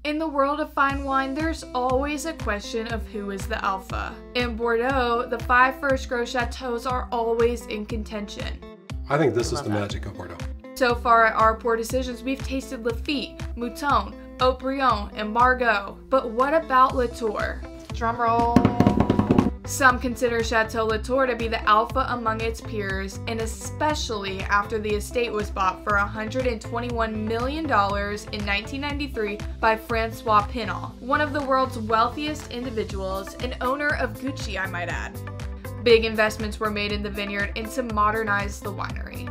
In the world of fine wine, there's always a question of who is the alpha. In Bordeaux, the 5 first grow chateaux are always in contention. I think this is the magic of Bordeaux. So far at our Pour Decisions, we've tasted Lafite, Mouton, Haut-Brion, and Margaux. But what about Latour? Drum roll. Some consider Chateau Latour to be the alpha among its peers, and especially after the estate was bought for $121 million in 1993 by François Pinault, one of the world's wealthiest individuals and owner of Gucci, I might add. Big investments were made in the vineyard and to modernize the winery.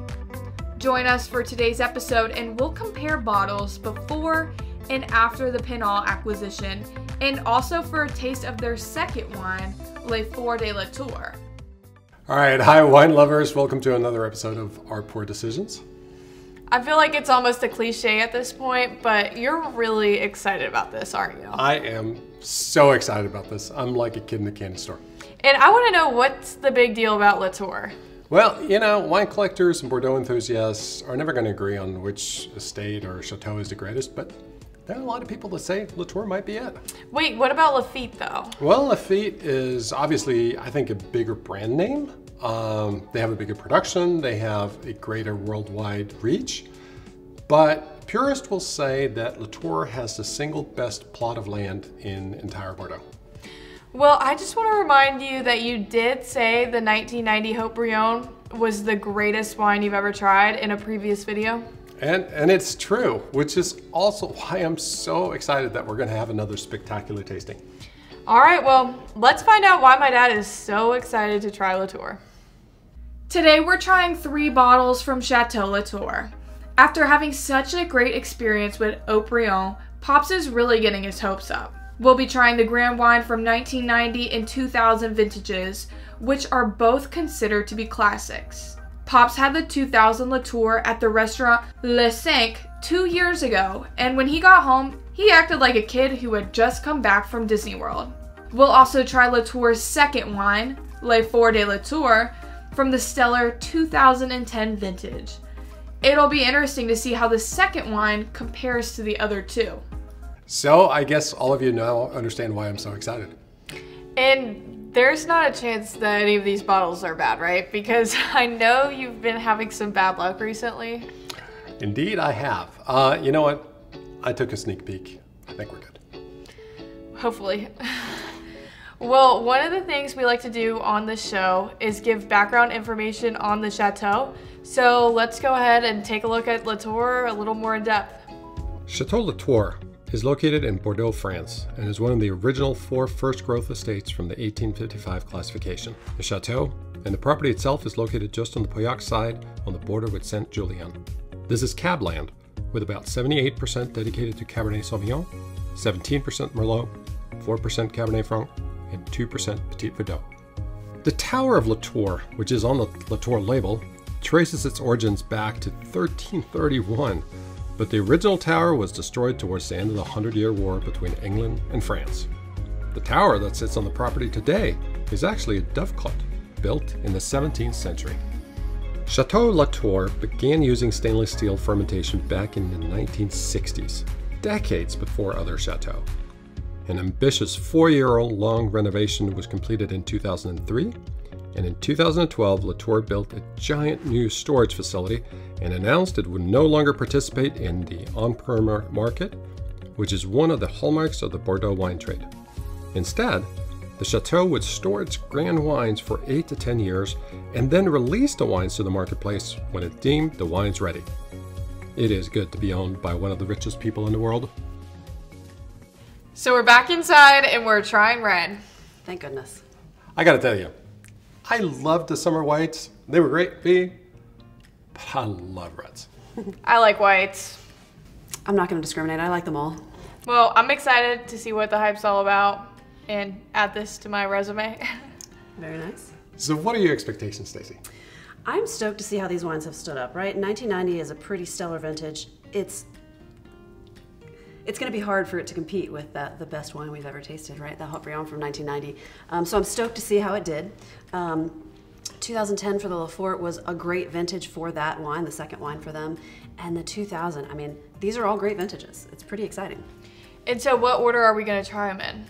Join us for today's episode and we'll compare bottles before and after the Pinault acquisition, and also for a taste of their second wine, Les Forts de Latour. All right, hi wine lovers. Welcome to another episode of our Pour Decisions. I feel like it's almost a cliche at this point, but you're really excited about this, aren't you? I am so excited about this. I'm like a kid in a candy store. And I want to know, what's the big deal about Latour? Well, you know, wine collectors and Bordeaux enthusiasts are never going to agree on which estate or chateau is the greatest, but there are a lot of people that say Latour might be it. Wait, what about Lafite though? Well, Lafite is obviously, I think, a bigger brand name. They have a bigger production, they have a greater worldwide reach, but purists will say that Latour has the single best plot of land in entire Bordeaux. Well, I just want to remind you that you did say the 1990 Haut-Brion was the greatest wine you've ever tried in a previous video. And it's true, which is also why I'm so excited that we're going to have another spectacular tasting. All right, well, let's find out why my dad is so excited to try Latour. Today we're trying 3 bottles from Chateau Latour. After having such a great experience with Haut-Brion, Pops is really getting his hopes up. We'll be trying the Grand Wine from 1990 and 2000 vintages, which are both considered to be classics. Pops had the 2000 Latour at the restaurant Le Cinq 2 years ago, and when he got home, he acted like a kid who had just come back from Disney World. We'll also try Latour's second wine, Les Forts de Latour, from the stellar 2010 vintage. It'll be interesting to see how the second wine compares to the other 2. So I guess all of you now understand why I'm so excited. And there's not a chance that any of these bottles are bad, right? Because I know you've been having some bad luck recently. Indeed, I have. You know what? I took a sneak peek. I think we're good. Hopefully. Well, one of the things we like to do on this show is give background information on the chateau. So let's go ahead and take a look at Latour a little more in depth. Chateau Latour is located in Bordeaux, France, and is one of the original 4 first growth estates from the 1855 classification. The chateau and the property itself is located just on the Pauillac side on the border with Saint-Julien. This is cab land, with about 78% dedicated to Cabernet Sauvignon, 17% Merlot, 4% Cabernet Franc, and 2% Petit Verdot. The Tower of Latour, which is on the Latour label, traces its origins back to 1331, but the original tower was destroyed towards the end of the 100-Year War between England and France. The tower that sits on the property today is actually a dovecote built in the 17th century. Chateau Latour began using stainless steel fermentation back in the 1960s, decades before other chateaux. An ambitious 4-year-long renovation was completed in 2003, and in 2012, Latour built a giant new storage facility and announced it would no longer participate in the primeur market, which is one of the hallmarks of the Bordeaux wine trade. Instead, the chateau would store its grand wines for 8 to 10 years and then release the wines to the marketplace when it deemed the wines ready. It is good to be owned by one of the richest people in the world. So we're back inside and we're trying red. Thank goodness. I gotta tell you, I loved the summer whites. They were great, but I love reds. I like whites. I'm not going to discriminate. I like them all. Well, I'm excited to see what the hype's all about and add this to my resume. Very nice. So what are your expectations, Stacey? I'm stoked to see how these wines have stood up, right? 1990 is a pretty stellar vintage. It's going to be hard for it to compete with the best wine we've ever tasted, right? The Haut-Brion from 1990. So I'm stoked to see how it did. 2010 for the Le Fort was a great vintage for that wine, the second wine for them. And the 2000, I mean, these are all great vintages. It's pretty exciting. And so what order are we going to try them in?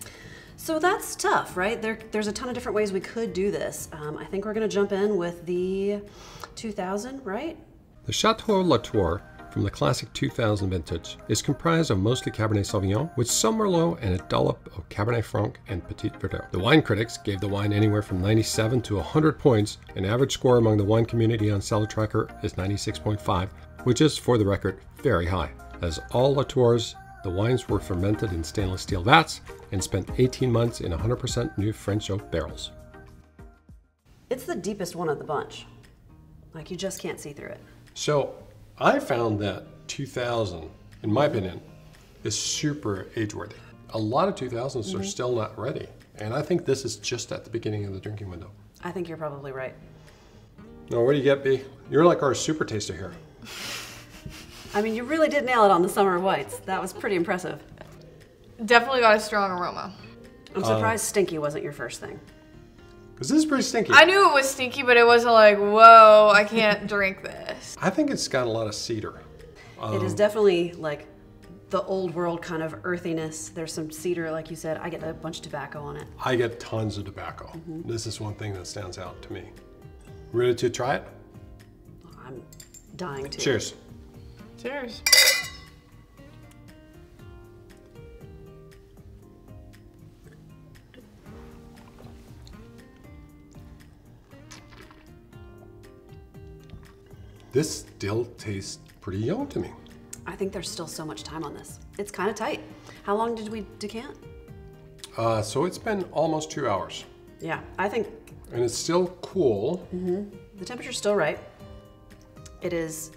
So that's tough, right? There's a ton of different ways we could do this. I think we're going to jump in with the 2000, right? The Chateau Latour from the classic 2000 vintage is comprised of mostly Cabernet Sauvignon with some Merlot and a dollop of Cabernet Franc and Petit Verdot. The wine critics gave the wine anywhere from 97 to 100 points. An average score among the wine community on Cellar Tracker is 96.5, which is, for the record, very high. As all Latours, the wines were fermented in stainless steel vats and spent 18 months in 100% new French oak barrels. It's the deepest one of the bunch. Like, you just can't see through it. So I found that 2000, in my opinion, is super age-worthy. A lot of 2000s are still not ready. And I think this is just at the beginning of the drinking window. I think you're probably right. No, what do you get, B? You're like our super taster here. I mean, you really did nail it on the summer whites. That was pretty impressive. Definitely got a strong aroma. I'm surprised stinky wasn't your first thing. Because this is pretty stinky. I knew it was stinky, but it wasn't like, whoa, I can't drink this. I think it's got a lot of cedar. It is definitely like the old world kind of earthiness. There's some cedar, like you said. I get a bunch of tobacco on it. I get tons of tobacco. This is one thing that stands out to me. Ready to try it? I'm dying to. Cheers. Cheers. This still tastes pretty young to me. I think there's still so much time on this. It's kind of tight. How long did we decant? So it's been almost 2 hours. Yeah, I think. And it's still cool. The temperature's still right. It is,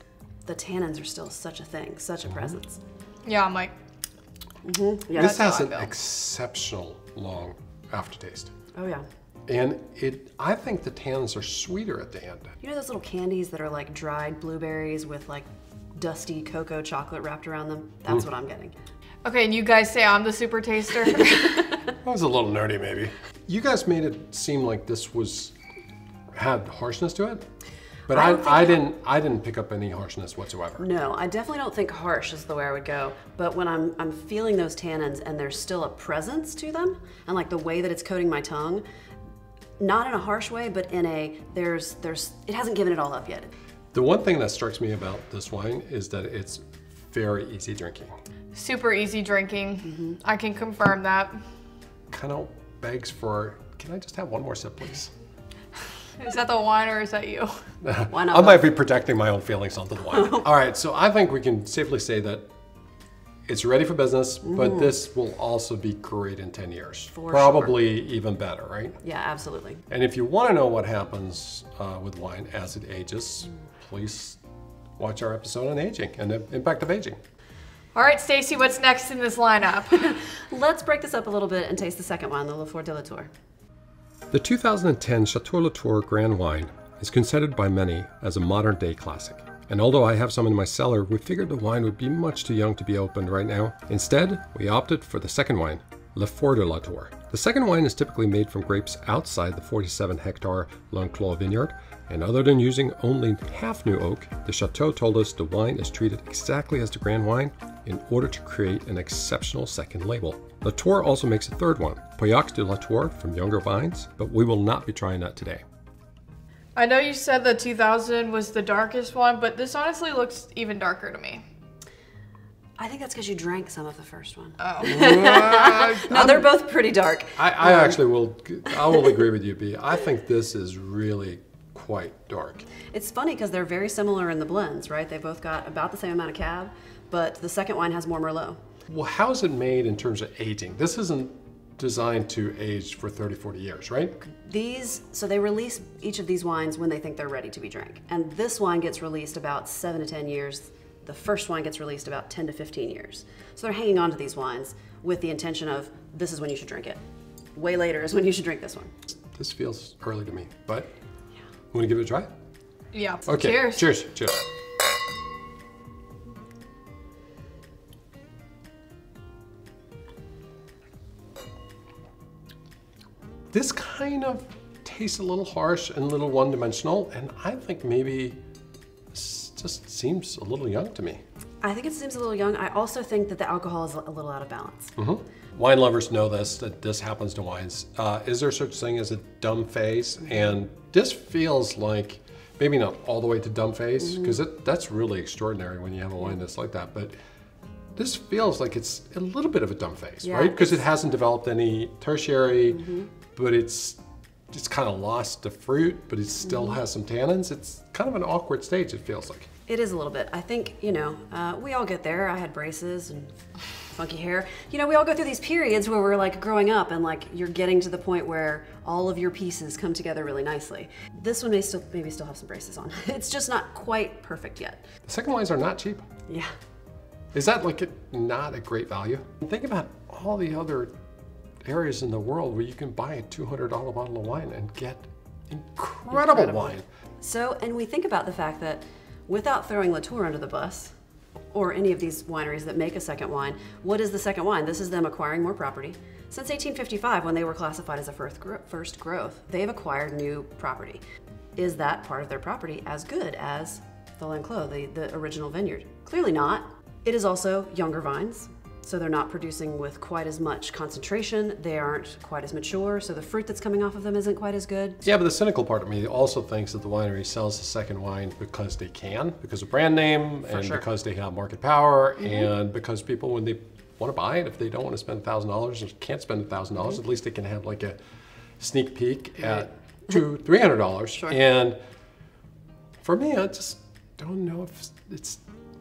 the tannins are still such a thing, such a presence. Yeah, I'm like, Yeah. This has how I an feel. exceptional long aftertaste. Oh yeah. And I think the tannins are sweeter at the end. You know those little candies that are like dried blueberries with like dusty cocoa chocolate wrapped around them? That's what I'm getting. okay, and you guys say I'm the super taster? That was a little nerdy, maybe. You guys made it seem like this had harshness to it, but I didn't pick up any harshness whatsoever. No, I definitely don't think harsh is the way I would go. But when I'm feeling those tannins and there's still a presence to them, and like the way that it's coating my tongue, not in a harsh way, but in a it hasn't given it all up yet. The one thing that strikes me about this wine is that it's very easy drinking. Super easy drinking. I can confirm that. Kind of begs for, can I just have one more sip, please? Is that the wine or is that you? Why not? I might be protecting my own feelings onto the wine. All right, so I think we can safely say that it's ready for business, but this will also be great in 10 years. For Probably even better, right? Yeah, absolutely. And if you want to know what happens with wine as it ages, please watch our episode on aging and the impact of aging. All right, Stacey, what's next in this lineup? Let's break this up a little bit and taste the second wine, the Les Forts de Latour. The 2010 Chateau Latour Grand Wine is considered by many as a modern-day classic. And although I have some in my cellar, we figured the wine would be much too young to be opened right now. Instead, we opted for the second wine, Les Forts de Latour. The second wine is typically made from grapes outside the 47-hectare L'Enclos vineyard, and other than using only half new oak, the Chateau told us the wine is treated exactly as the Grand Wine in order to create an exceptional second label. Latour also makes a third one, Pauillac de Latour from younger vines, but we will not be trying that today. I know you said the 2000 was the darkest one, but this honestly looks even darker to me. I think that's because you drank some of the first one. Oh. No, they're both pretty dark. I will agree with you, B. I think this is really quite dark. It's funny because they're very similar in the blends, right? They both got about the same amount of cab, but the second wine has more Merlot. Well, how is it made in terms of aging? This isn't designed to age for 30, 40 years, right? So they release each of these wines when they think they're ready to be drank. And this wine gets released about 7 to 10 years. The first wine gets released about 10 to 15 years. So they're hanging on to these wines with the intention of, this is when you should drink it. Way later is when you should drink this one. This feels early to me, but want to give it a try? Yeah. Okay. Cheers. Cheers. Cheers. This kind of tastes a little harsh and a little one-dimensional, and I think maybe this just seems a little young to me. I think it seems a little young. I also think that the alcohol is a little out of balance. Wine lovers know this, that this happens to wines. Is there such thing as a dumb phase? And this feels like, maybe not all the way to dumb phase, because that's really extraordinary when you have a wine that's like that, but this feels like it's a little bit of a dumb phase, right? Because it hasn't developed any tertiary, but it's kind of lost the fruit, but it still has some tannins. It's kind of an awkward stage, it feels like. It is a little bit. I think, you know, we all get there. I had braces and funky hair. You know, we all go through these periods where we're like growing up and like you're getting to the point where all of your pieces come together really nicely. This one maybe still have some braces on. It's just not quite perfect yet. The second wines are not cheap. Yeah. Is that like not a great value? Think about all the other areas in the world where you can buy a $200 bottle of wine and get incredible wine. So, and we think about the fact that without throwing Latour under the bus, or any of these wineries that make a second wine, what is the second wine? This is them acquiring more property. Since 1855, when they were classified as a first growth, they've acquired new property. Is that part of their property as good as the L'Enclos, the original vineyard? Clearly not. It is also younger vines, so they're not producing with quite as much concentration. They aren't quite as mature, so the fruit that's coming off of them isn't quite as good. Yeah, but the cynical part of me also thinks that the winery sells the second wine because they can, because of brand name, and because they have market power, and because people, when they want to buy it, if they don't want to spend $1,000 or can't spend $1,000, at least they can have like a sneak peek at $200, $300. And for me, I just don't know if it's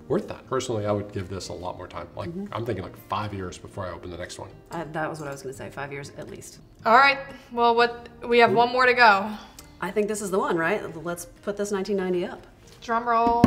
worth that. Personally, I would give this a lot more time. Like, I'm thinking like 5 years before I open the next one. That was what I was going to say, 5 years at least. All right, well, we have one more to go. I think this is the one, right? Let's put this 1990 up. Drum roll.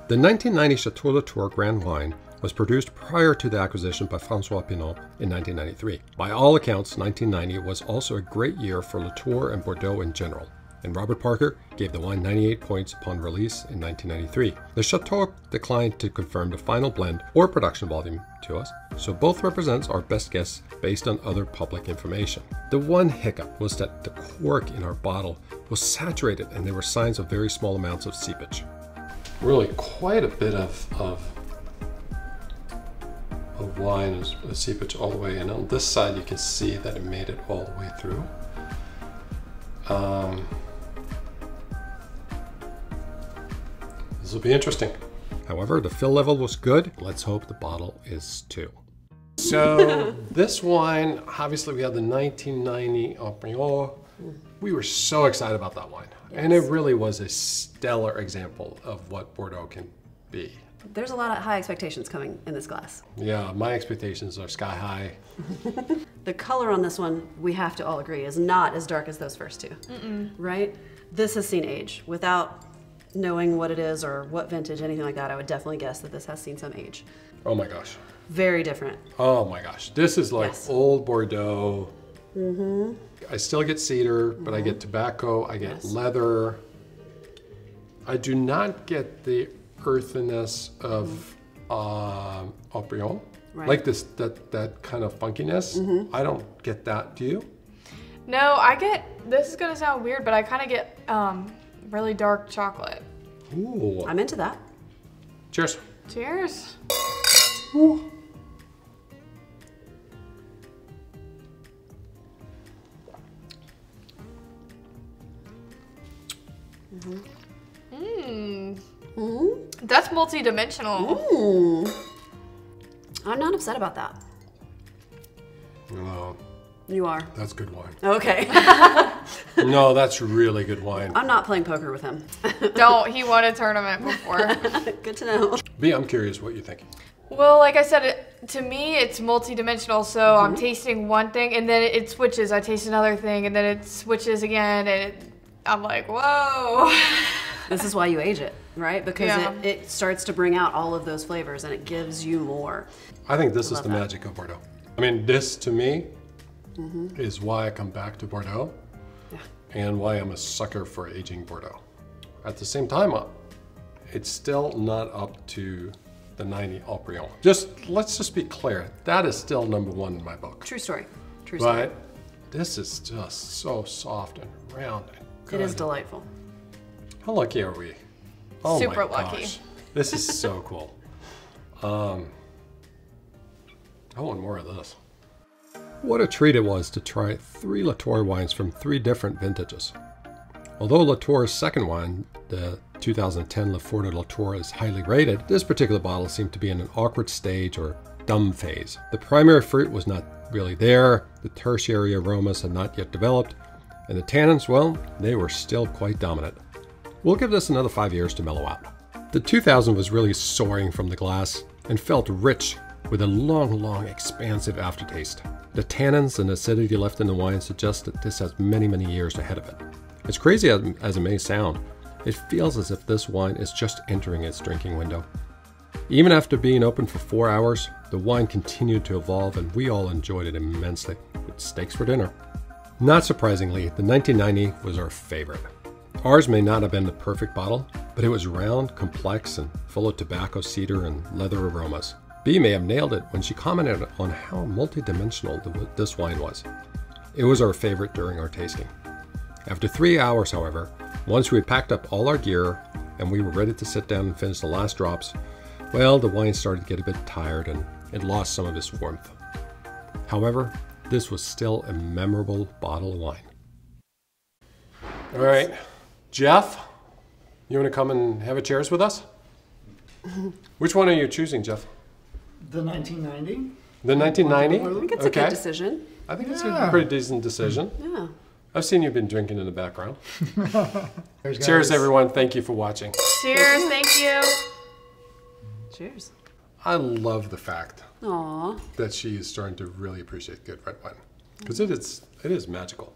The 1990 Chateau Latour Grand Wine was produced prior to the acquisition by François Pinault in 1993. By all accounts, 1990 was also a great year for Latour and Bordeaux in general, and Robert Parker gave the wine 98 points upon release in 1993. The Chateau declined to confirm the final blend or production volume to us, so both represents our best guess based on other public information. The one hiccup was that the cork in our bottle was saturated and there were signs of very small amounts of seepage. Really quite a bit of wine is seepage all the way, and on this side you can see that it made it all the way through. This will be interesting. However, the fill level was good. Let's hope the bottle is too. So this wine, obviously we have the 1990 Primeur. We were so excited about that wine. Yes. And it really was a stellar example of what Bordeaux can be. There's a lot of high expectations coming in this glass. Yeah, my expectations are sky high. The color on this one, we have to all agree, is not as dark as those first two, right? This has seen age. Without knowing what it is or what vintage, anything like that, I would definitely guess that this has seen some age. Oh my gosh. Very different. Oh my gosh. This is like old Bordeaux. I still get cedar, but I get tobacco, I get leather. I do not get the earthiness of Haut-Brion. Right. Like this, that kind of funkiness. I don't get that. Do you? No, I get, this is gonna sound weird, but I kind of get really dark chocolate. Ooh. I'm into that. Cheers. Cheers. Ooh. That's multi-dimensional. I'm not upset about that. No. You are? That's good wine. Okay. No, that's really good wine. I'm not playing poker with him. Don't. He won a tournament before. Good to know. B, I'm curious what you think. Well, like I said, to me, it's multi-dimensional. So I'm tasting one thing, and then it switches. I taste another thing, and then it switches again, and I'm like, whoa. This is why you age it, right? Because it starts to bring out all of those flavors, and it gives you more. I think this is the magic of Bordeaux. I mean, this to me is why I come back to Bordeaux and why I'm a sucker for aging Bordeaux. At the same time, it's still not up to the 90 Haut-Brion. Let's just be clear, that is still #1 in my book. True story. True story. But this is just so soft and round and good. It is delightful. How lucky are we? Oh Super my lucky. Gosh. This is so cool. I want more of this. What a treat it was to try 3 Latour wines from 3 different vintages. Although Latour's second wine, the 2010 Les Forts de Latour, is highly rated, this particular bottle seemed to be in an awkward stage or dumb phase. The primary fruit was not really there, the tertiary aromas had not yet developed, and the tannins, well, they were still quite dominant. We'll give this another 5 years to mellow out. The 2000 was really soaring from the glass and felt rich with a long, expansive aftertaste. The tannins and acidity left in the wine suggest that this has many years ahead of it. As crazy as it may sound, it feels as if this wine is just entering its drinking window. Even after being open for 4 hours, the wine continued to evolve and we all enjoyed it immensely, with steaks for dinner. Not surprisingly, the 1990 was our favorite. Ours may not have been the perfect bottle, but it was round, complex, and full of tobacco, cedar, and leather aromas. Bea may have nailed it when she commented on how multidimensional this wine was. It was our favorite during our tasting. After 3 hours, however, once we had packed up all our gear and we were ready to sit down and finish the last drops, well, the wine started to get a bit tired and it lost some of its warmth. However, this was still a memorable bottle of wine. All right, Jeff, you want to come and have a cheers with us? Which one are you choosing, Jeff? The 1990. The 1990? I think it's a good decision. I think it's a pretty decent decision. Yeah. I've seen you've been drinking in the background. Cheers, Cheers, everyone. Thank you for watching. Cheers, thank you. Cheers. I love the fact Aww. that she is starting to really appreciate good red wine, because it is magical.